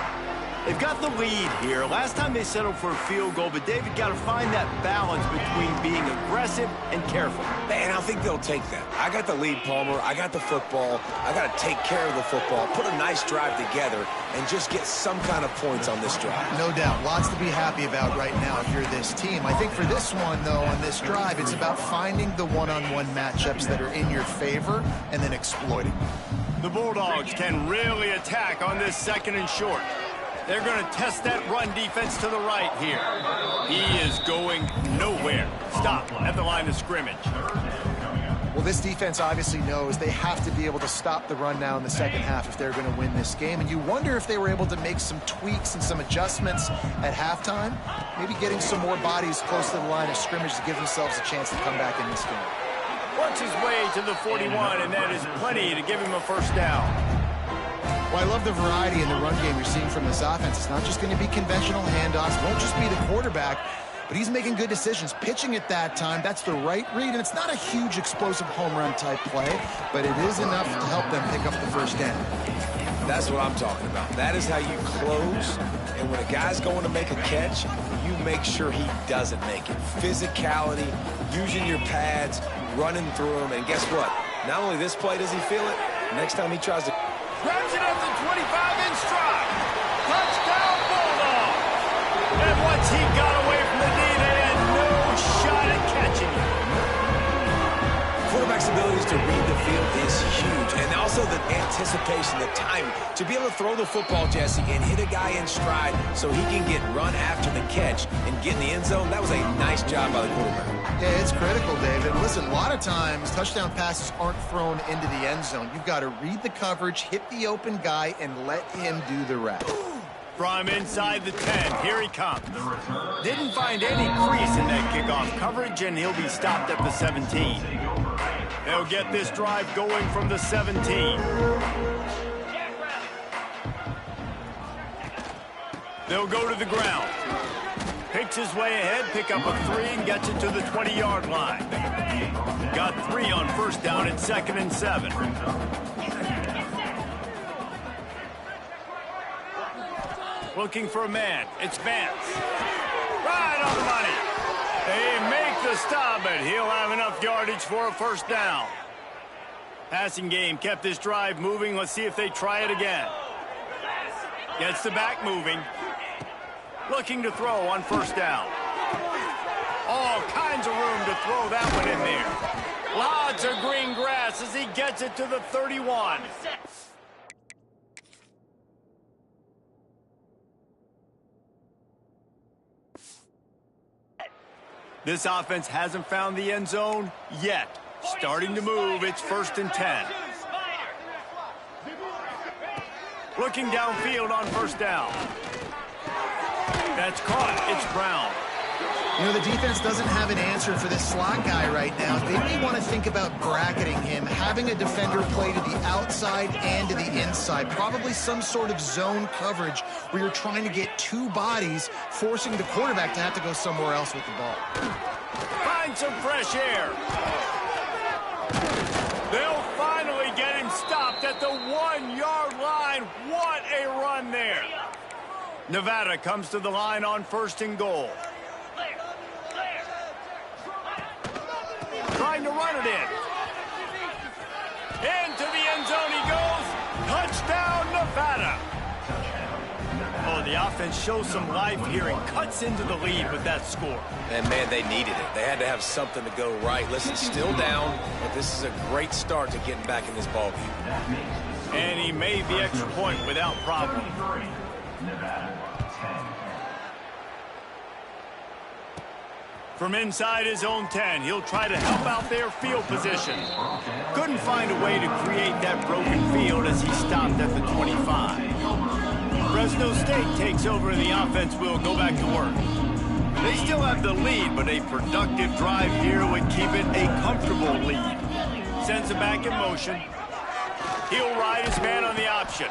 Speaker 1: They've got the lead here. Last time they settled for a field goal, but David got to find that balance between being aggressive and careful.
Speaker 3: Man, I think they'll take that. I got the lead, Palmer. I got the football. I got to take care of the football, put a nice drive together, and just get some kind of points on this drive.
Speaker 2: No doubt. Lots to be happy about right now if you're this team. I think for this one, though, on this drive, it's about finding the one-on-one matchups that are in your favor and then exploiting.
Speaker 1: The Bulldogs can really attack on this 2nd and short. They're going to test that run defense to the right here. He is going nowhere. Stop at the line of scrimmage.
Speaker 2: Well, this defense obviously knows they have to be able to stop the run now in the second half if they're going to win this game. And you wonder if they were able to make some tweaks and some adjustments at halftime, maybe getting some more bodies close to the line of scrimmage to give themselves a chance to come back in this game.
Speaker 1: Works his way to the 41, and that is plenty to give him a 1st down.
Speaker 2: Well, I love the variety in the run game you're seeing from this offense. It's not just going to be conventional handoffs. It won't just be the quarterback. but he's making good decisions. Pitching at that time, that's the right read, and it's not a huge explosive home run type play, but it is enough to help them pick up the first down.
Speaker 3: That's what I'm talking about. That is how you close, and when a guy's going to make a catch, you make sure he doesn't make it. Physicality, using your pads, running through them, and guess what? Not only this play does he feel it, next time he tries to...
Speaker 1: Grabs it at the 25-inch stride. Touchdown, Bulldog. And once he got away from the knee, they had no shot at catching him.
Speaker 3: Quarterback's abilities to read the field is huge, and also the anticipation, the timing. To be able to throw the football, Jesse, and hit a guy in stride so he can get run after the catch and get in the end zone, that was a nice job by the quarterback.
Speaker 2: Yeah, it's critical, David. Listen, a lot of times touchdown passes aren't thrown into the end zone. You've got to read the coverage, hit the open guy, and let him do the rest.
Speaker 1: From inside the 10, here he comes. Didn't find any crease in that kickoff coverage, and he'll be stopped at the 17. They'll get this drive going from the 17. They'll go to the ground. Picks his way ahead, pick up a 3, and gets it to the 20-yard line. Got 3 on first down at 2nd and 7. Looking for a man. It's Vance. Right on the money. They make the stop, but he'll have enough yardage for a first down. Passing game kept this drive moving. Let's see if they try it again. Gets the back moving. Looking to throw on first down. All kinds of room to throw that one in there. Lots of green grass as he gets it to the 31. This offense hasn't found the end zone yet. Starting to move, it's 1st and 10. Looking downfield on first down. That's caught. It's Brown.
Speaker 2: You know, the defense doesn't have an answer for this slot guy right now. They may want to think about bracketing him, having a defender play to the outside and to the inside. Probably some sort of zone coverage where you're trying to get 2 bodies, forcing the quarterback to have to go somewhere else with the ball.
Speaker 1: Find some fresh air. They'll finally get him stopped at the 1-yard line. What a run there. Nevada comes to the line on 1st and goal. Trying to run it in. Into the end zone he goes. Touchdown, Nevada. Oh, the offense shows some life here and cuts into the lead with that score.
Speaker 3: And, man, they needed it. They had to have something to go right. Listen, still down, but this is a great start to getting back in this ballgame.
Speaker 1: And he made the extra point without problem. From inside his own 10, he'll try to help out their field position. Couldn't find a way to create that broken field as he stopped at the 25. Fresno State takes over and the offense will go back to work. They still have the lead, but a productive drive here would keep it a comfortable lead. Sends it back in motion. He'll ride his man on the option.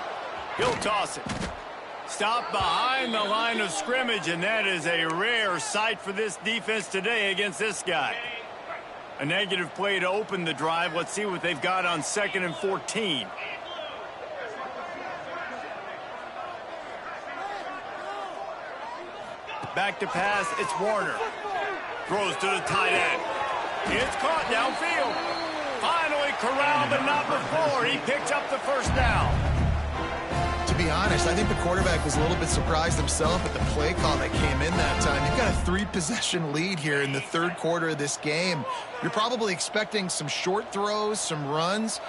Speaker 1: He'll toss it. Stop behind the line of scrimmage, and that is a rare sight for this defense today against this guy. A negative play to open the drive. Let's see what they've got on 2nd and 14. Back to pass, it's Warner. Throws to the tight end. It's caught downfield. Finally corralled, but not before. He picks up the first down.
Speaker 2: To be honest, I think the quarterback was a little bit surprised himself at the play call that came in that time. You've got a 3-possession lead here in the 3rd quarter of this game. You're probably expecting some short throws, some runs.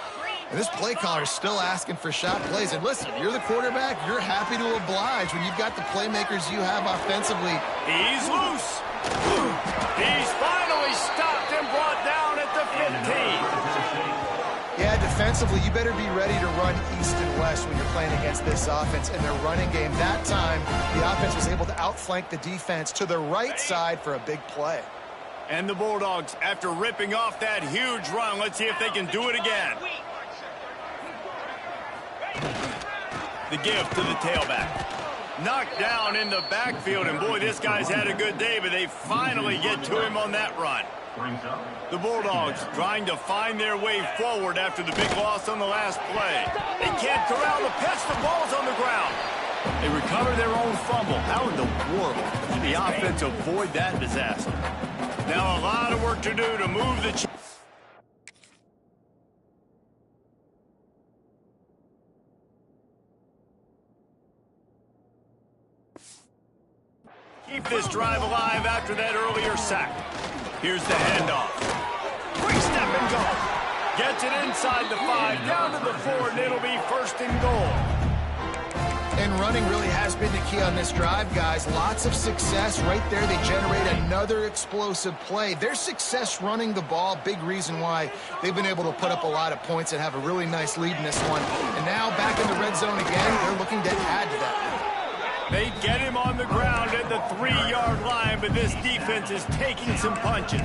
Speaker 2: And this play caller is still asking for shot plays. And listen, if you're the quarterback, you're happy to oblige when you've got the playmakers you have offensively.
Speaker 1: He's loose. He's finally stopped and brought down at the 15.
Speaker 2: Yeah, defensively, you better be ready to run east and west when you're playing against this offense in their running game. That time, the offense was able to outflank the defense to the right side for a big play.
Speaker 1: And the Bulldogs, after ripping off that huge run, let's see if they can do it again. The give to the tailback. Knocked down in the backfield, and boy, this guy's had a good day, but they finally get to him on that run. The Bulldogs trying to find their way forward after the big loss on the last play. They can't corral the pitch. The ball's on the ground. They recover their own fumble. How in the world did the offense avoid that disaster? Now a lot of work to do to move the chains. Keep this drive alive after that earlier sack. Here's the handoff. Quick step and go. Gets it inside the 5, down to the 4, and it'll be 1st and goal.
Speaker 2: And running really has been the key on this drive, guys. Lots of success right there. They generate another explosive play. Their success running the ball, big reason why they've been able to put up a lot of points and have a really nice lead in this one. And now back in the red zone again, they're looking to add to that.
Speaker 1: They get him on the ground at the 3-yard line, but this defense is taking some punches.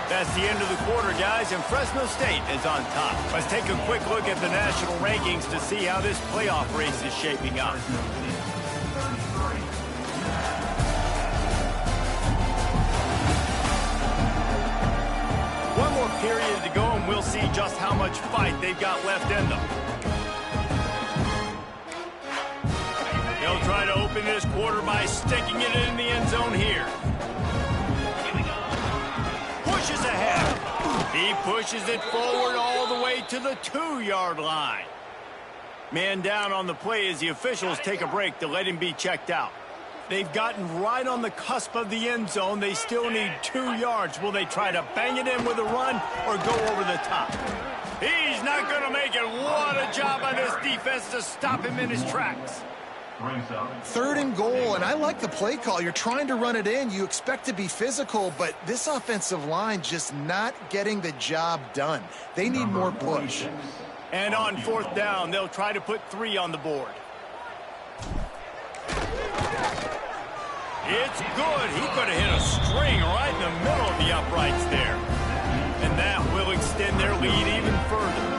Speaker 1: That's the end of the quarter, guys, and Fresno State is on top. Let's take a quick look at the national rankings to see how this playoff race is shaping up. One more period to go, and we'll see just how much fight they've got left in them. They'll try to open this quarter by sticking it in the end zone here. Pushes ahead. He pushes it forward all the way to the 2-yard line. Man down on the play as the officials take a break to let him be checked out. They've gotten right on the cusp of the end zone. They still need 2 yards. Will they try to bang it in with a run or go over the top? He's not going to make it. What a job by this defense to stop him in his tracks.
Speaker 2: 3rd and goal, and I like the play call. You're trying to run it in. You expect to be physical, but this offensive line just not getting the job done. They need more push.
Speaker 1: And on 4th down, they'll try to put 3 on the board. It's good. He could have hit a string right in the middle of the uprights there. And that will extend their lead even further.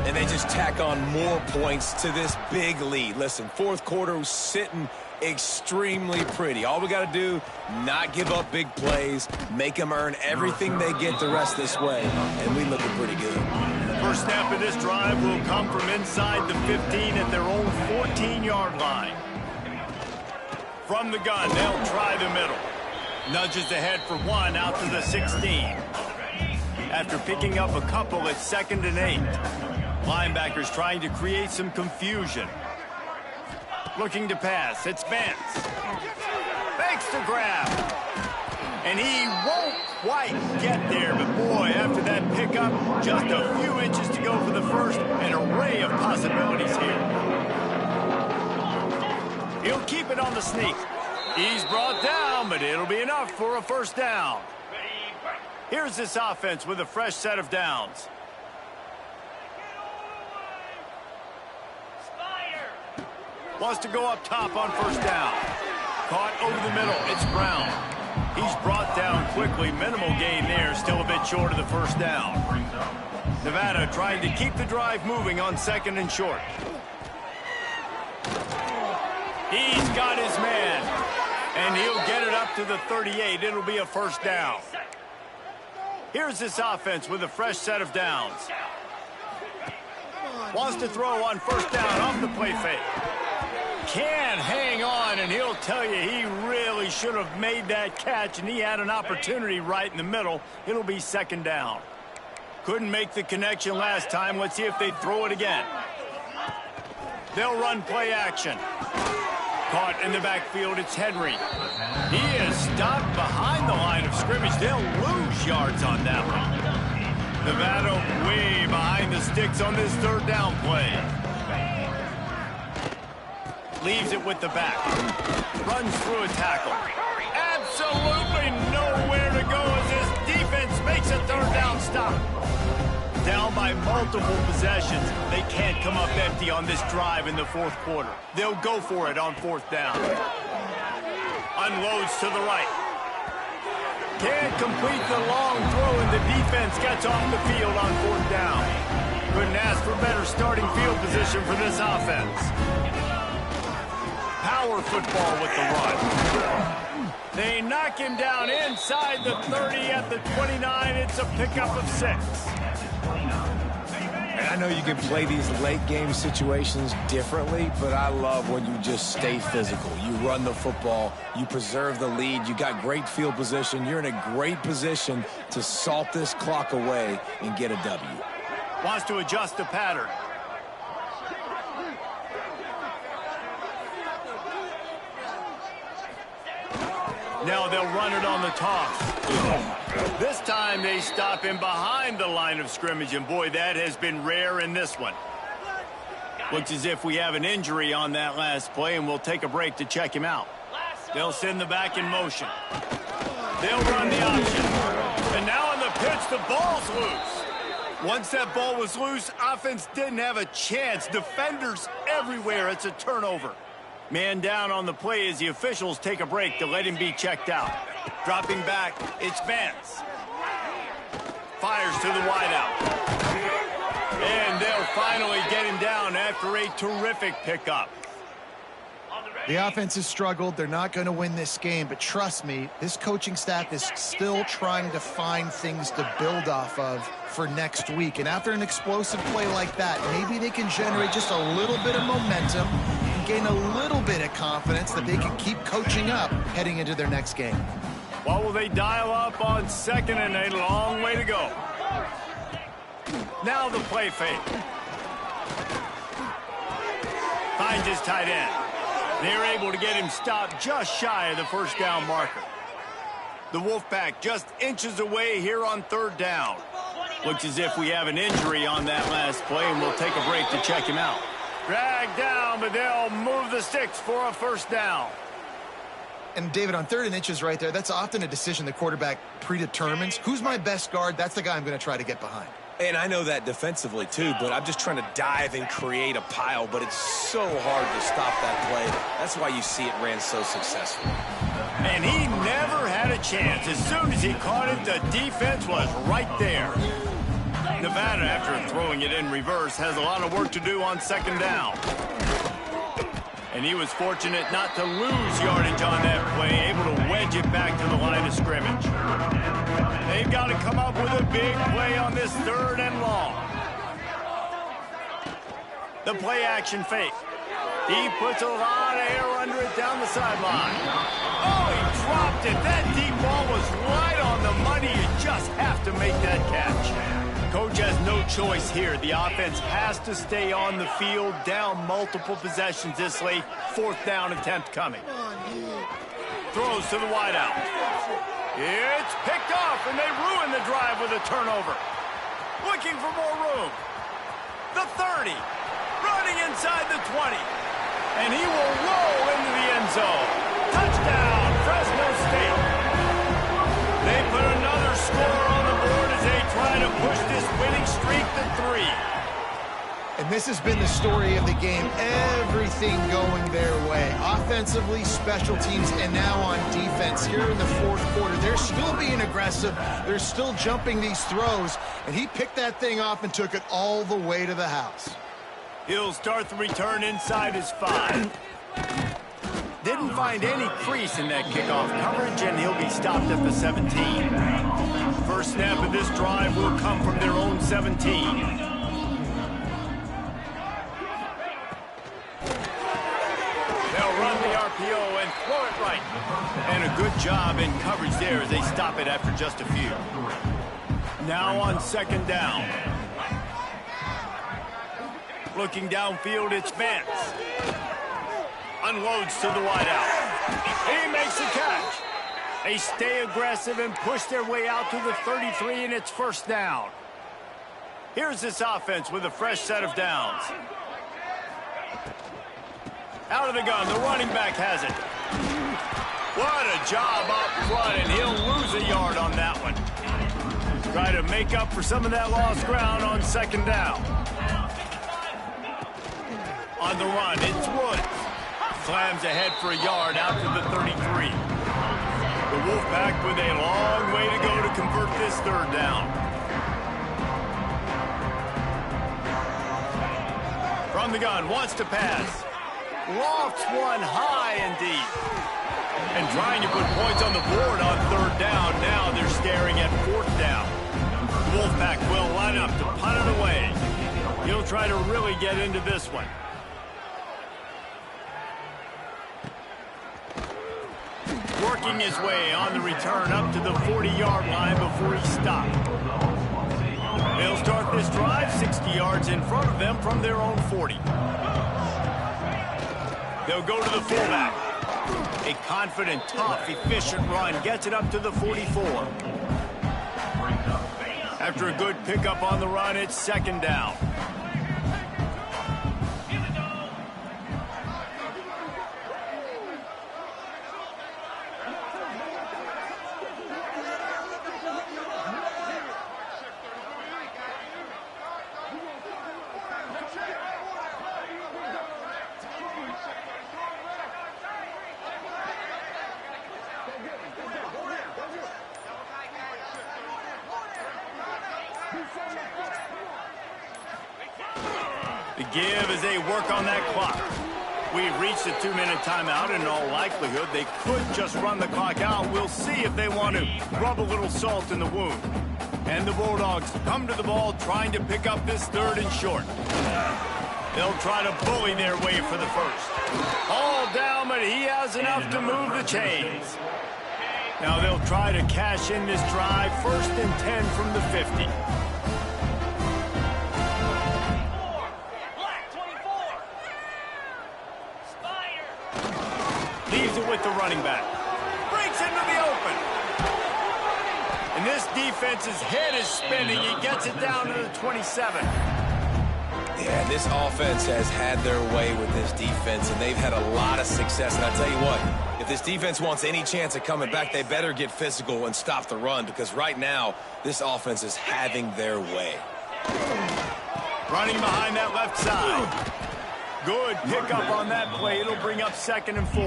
Speaker 3: And they just tack on more points to this big lead. Listen, 4th quarter was sitting extremely pretty. All we got to do, not give up big plays, make them earn everything they get the rest this way, and we looking pretty good.
Speaker 1: First snap of this drive will come from inside the 15 at their own 14-yard line. From the gun, they'll try the middle. Nudges ahead for 1 out to the 16. After picking up a couple at 2nd and 8. Linebackers trying to create some confusion. Looking to pass. It's Vance. Fakes the grab. And he won't quite get there. But boy, after that pickup, just a few inches to go for the first. An array of possibilities here. He'll keep it on the sneak. He's brought down, but it'll be enough for a 1st down. Here's this offense with a fresh set of downs. Wants to go up top on 1st down. Caught over the middle. It's Brown. He's brought down quickly. Minimal gain there. Still a bit short of the 1st down. Nevada trying to keep the drive moving on 2nd and short. He's got his man. And he'll get it up to the 38. It'll be a 1st down. Here's this offense with a fresh set of downs. Wants to throw on 1st down off the play fake. Can't hang on, and he'll tell you he really should have made that catch, and he had an opportunity right in the middle. It'll be 2nd down. Couldn't make the connection last time. Let's see if they throw it again. They'll run play action. Caught in the backfield, it's Henry. He is stopped behind the line of scrimmage. They'll lose yards on that one. Nevada way behind the sticks on this 3rd down play. Leaves it with the back. Runs through a tackle. Absolutely nowhere to go as this defense makes a 3rd down stop. Down by multiple possessions. They can't come up empty on this drive in the 4th quarter. They'll go for it on 4th down. Unloads to the right. Can't complete the long throw, and the defense gets off the field on 4th down. Couldn't ask for better starting field position for this offense. Power football with the run. They knock him down inside the 30 at the 29. It's a pickup of 6.
Speaker 3: And I know you can play these late game situations differently, but I love when you just stay physical. You run the football, you preserve the lead, you got great field position. You're in a great position to salt this clock away and get a W.
Speaker 1: Wants to adjust the pattern. Now they'll run it on the toss. This time they stop him behind the line of scrimmage, and boy, that has been rare in this one. Looks as if we have an injury on that last play, and we'll take a break to check him out. They'll send the back in motion. They'll run the option. And now on the pitch, the ball's loose. Once that ball was loose, offense didn't have a chance. Defenders everywhere. It's a turnover. Man down on the play as the officials take a break to let him be checked out. Dropping back, it's Vance. Fires to the wideout. And they'll finally get him down after a terrific pickup.
Speaker 2: The offense has struggled. They're not going to win this game, but trust me, this coaching staff is still trying to find things to build off of for next week. And after an explosive play like that, maybe they can generate just a little bit of momentum and gain a little bit of confidence that they can keep coaching up heading into their next game.
Speaker 1: What will they dial up on second and a long way to go? Now the play fake. Finds his tight end. They're able to get him stopped just shy of the first down marker. The Wolfpack just inches away here on third down. Looks as if we have an injury on that last play, and we'll take a break to check him out. Dragged down, but they'll move the sticks for a first down.
Speaker 2: And David, on 3rd and inches right there, that's often a decision the quarterback predetermines. Who's my best guard? That's the guy I'm going to try to get behind.
Speaker 3: And I know that defensively, too, but I'm just trying to dive and create a pile, but it's so hard to stop that play. That's why you see it ran so successful.
Speaker 1: And he never had a chance. As soon as he caught it, the defense was right there. Nevada, after throwing it in reverse, has a lot of work to do on second down. And he was fortunate not to lose yardage on that play, able to wedge it back to the line of scrimmage. They've got to come up with a big play on this 3rd and long. The play action fake. He puts a lot of air under it down the sideline. Oh, he dropped it. That deep ball was right on the money. You just have to make that catch. Coach has no choice here. The offense has to stay on the field, down multiple possessions this late. 4th down attempt coming. Throws to the wideout. It's picked off, and they ruin the drive with a turnover. Looking for more room. The 30. Running inside the 20. And he will roll into the end zone. Touchdown, Fresno State. They put another score on the board as they try to push this winning streak to 3.
Speaker 2: And this has been the story of the game. Everything going their way. Offensively, special teams, and now on defense. Here in the 4th quarter, they're still being aggressive. They're still jumping these throws. And he picked that thing off and took it all the way to the house.
Speaker 1: He'll start the return inside his 5. Didn't find any crease in that kickoff coverage, and he'll be stopped at the 17. First snap of this drive will come from their own 17. And throw it right. And a good job in coverage there as they stop it after just a few. Now on second down. Looking downfield, it's Vance. Unloads to the wideout. He makes the catch. They stay aggressive and push their way out to the 33, and it's first down. Here's this offense with a fresh set of downs. Out of the gun, the running back has it. What a job up front, and he'll lose a yard on that one. Try to make up for some of that lost ground on second down. On the run, it's Woods. Slams ahead for a yard out to the 33. The Wolfpack with a long way to go to convert this 3rd down. From the gun, wants to pass. Lofts one high and deep. And trying to put points on the board on third down. Now they're staring at fourth down. Wolfpack will line up to punt it away. He'll try to really get into this one. Working his way on the return up to the 40-yard line before he stopped. They'll start this drive 60 yards in front of them from their own 40. They'll go to the fullback. A confident, tough, efficient run gets it up to the 44. After a good pickup on the run, it's second down. The give as they work on that clock. We've reached a 2-minute timeout, and in all likelihood, they could just run the clock out. We'll see if they want to rub a little salt in the wound. And the Bulldogs come to the ball trying to pick up this third and short. They'll try to bully their way for the first. All down, but he has enough to move the chains. Now they'll try to cash in this drive, 1st and 10 from the 50. Leaves it with the running back. Breaks into the open. And this defense's head is spinning. He gets it down to the 27.
Speaker 3: Yeah, this offense has had their way with this defense, and they've had a lot of success. And I tell you what, if this defense wants any chance of coming back, they better get physical and stop the run, because right now, this offense is having their way.
Speaker 1: Running behind that left side. Good pickup on that play. It'll bring up 2nd and 4.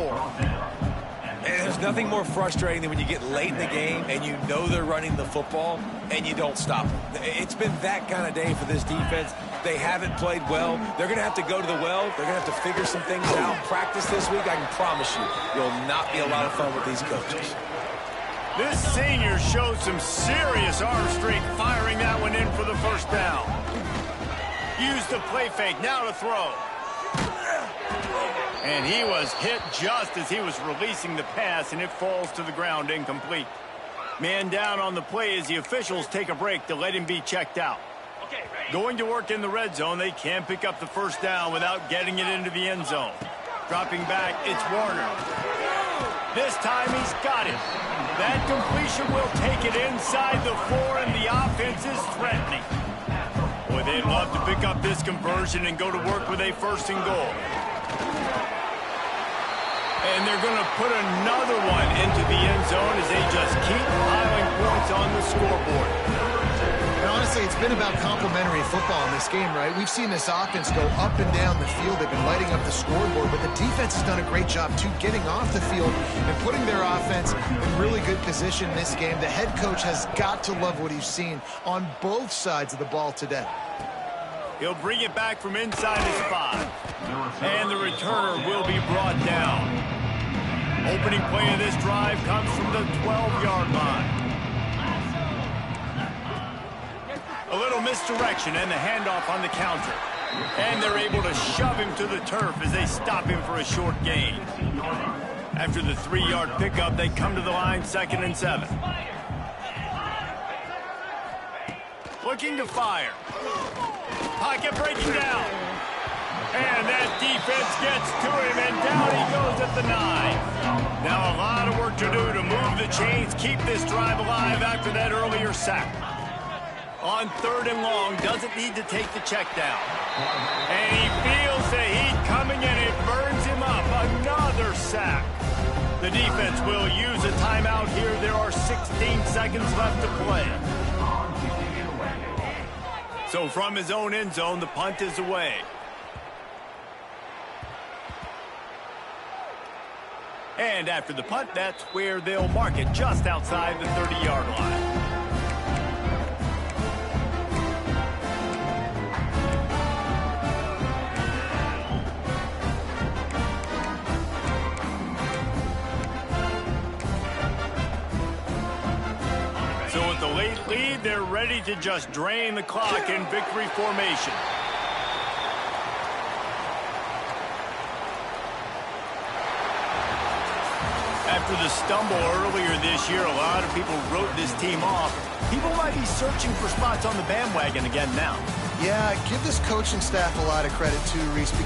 Speaker 3: And there's nothing more frustrating than when you get late in the game and you know they're running the football and you don't stop them. It's been that kind of day for this defense. They haven't played well. They're going to have to go to the well. They're going to have to figure some things out. Practice this week, I can promise you, will not be a lot of fun with these coaches.
Speaker 1: This senior shows some serious arm strength, firing that one in for the first down. Use the play fake, now to throw. And he was hit just as he was releasing the pass, and it falls to the ground incomplete. Man down on the play as the officials take a break to let him be checked out. Going to work in the red zone, they can pick up the first down without getting it into the end zone. Dropping back, it's Warner. This time he's got it. That completion will take it inside the 4, and the offense is threatening. Boy, they'd love to pick up this conversion and go to work with a 1st and goal. And they're going to put another one into the end zone as they just keep piling points on the scoreboard.
Speaker 2: And honestly, it's been about complementary football in this game, right? We've seen this offense go up and down the field. They've been lighting up the scoreboard, but the defense has done a great job, too, getting off the field and putting their offense in really good position in this game. The head coach has got to love what he's seen on both sides of the ball today.
Speaker 1: He'll bring it back from inside his 5. And the returner will be brought down. Opening play of this drive comes from the 12-yard line. A little misdirection and the handoff on the counter. And they're able to shove him to the turf as they stop him for a short gain. After the 3-yard pickup, they come to the line 2nd and 7. Looking to fire. Pocket breaking down. And that defense gets to him, and down he goes at the 9. Now a lot of work to do to move the chains, keep this drive alive after that earlier sack. On 3rd and long, doesn't need to take the check down. And he feels the heat coming, and it burns him up. Another sack. The defense will use a timeout here. There are 16 seconds left to play. So from his own end zone, the punt is away. And after the punt, that's where they'll mark it, just outside the 30-yard line. lead, they're ready to just drain the clock in victory formation. After the stumble earlier this year, a lot of people wrote this team off. People might be searching for spots on the bandwagon again now.
Speaker 2: Yeah, give this coaching staff a lot of credit too, Reese, because